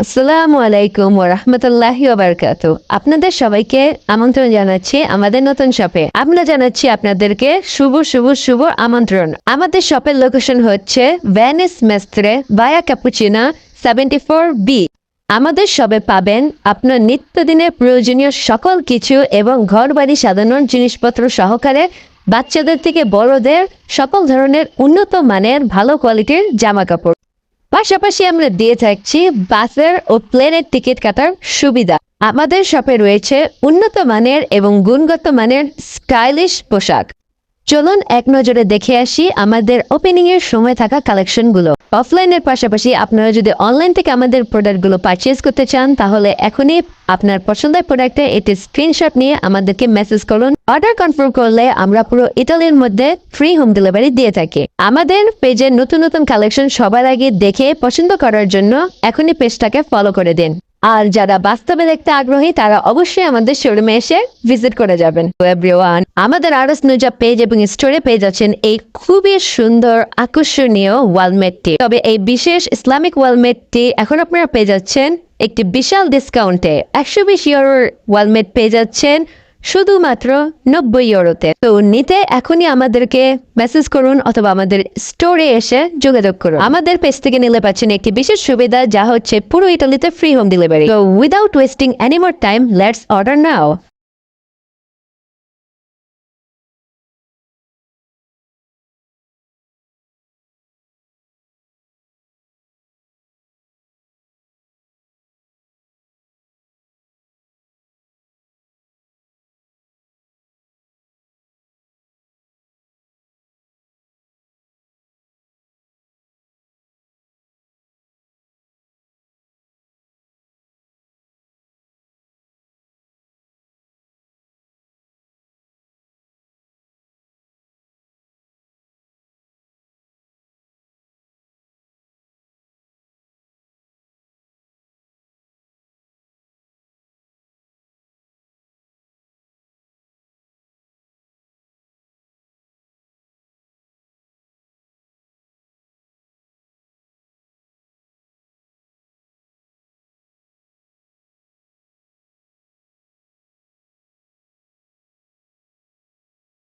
আসসালামু আলাইকুম ওয়া রাহমাতুল্লাহি ওয়া বারাকাতুহু। আপনাদের সবাইকে আমন্ত্রণ জানাচ্ছি আমাদের নতুন শপে। আমরা জানাচ্ছি আপনাদেরকে শুভ শুভ শুভ আমন্ত্রণ। আমাদের শপের লোকেশন হচ্ছে ভেনিস মেস্ত্রে বায়া ক্যাপুচিনা 74B। আমাদের শপে পাবেন আপনার নিত্যদিনের প্রয়োজনীয় সকল কিছু এবং ঘরবাড়ি সাজানোর জিনিসপত্র সহকারে বাচ্চাদের থেকে বড়দের সকল ধরনের উন্নত মানের ভালো কোয়ালিটির জামা কাপড়। পাশাপাশি আমরা দিয়ে থাকছি বাসের ও প্লেনের টিকিট কাটার সুবিধা। আমাদের শপে রয়েছে উন্নত মানের এবং গুণগত মানের স্টাইলিশ পোশাক। চলুন এক নজরে দেখে আসি আমাদের ওপেনিং এর সময় থাকা কালেকশনগুলো। অফলাইনের পাশাপাশি আপনারা যদি অনলাইন থেকে আমাদের প্রোডাক্টগুলো পারচেজ করতে চান তাহলে এখনই আপনার পছন্দের প্রোডাক্টে এটি স্ক্রিনশট নিয়ে আমাদেরকে মেসেজ করুন। অর্ডার কনফার্ম করলে আমরা পুরো ইতালির মধ্যে ফ্রি হোম ডেলিভারি দিয়ে থাকি। আমাদের পেজের নতুন নতুন কালেকশন সবার আগে দেখে পছন্দ করার জন্য এখনই পেজটাকে ফলো করে দিন। আর যারা বাস্তবে দেখতে আগ্রহী তারা অবশ্যই আমাদের শোরুমে এসে ভিজিট করে যাবেন। এভরিওয়ান, আমাদের আরস নুজা পেজ এবং স্টোরে পেয়ে যাচ্ছেন এই খুবই সুন্দর আকর্ষণীয় ওয়ালমেটটি। তবে এই বিশেষ ইসলামিক ওয়ালমেটটি এখন আপনারা পেয়ে যাচ্ছেন একটি বিশাল ডিসকাউন্টে। 120 ইউরোর ওয়ালমেট পেয়ে যাচ্ছেন শুধুমাত্র 90 ইউরোতে। তো নিতে এখনই আমাদেরকে মেসেজ করুন অথবা আমাদের স্টোরে এসে যোগাযোগ করুন। আমাদের পেজ থেকে নিলে পাচ্ছেন একটি বিশেষ সুবিধা, যা হচ্ছে পুরো ইতালিতে ফ্রি হোম ডেলিভারি। তো without wasting any more time, let's order now.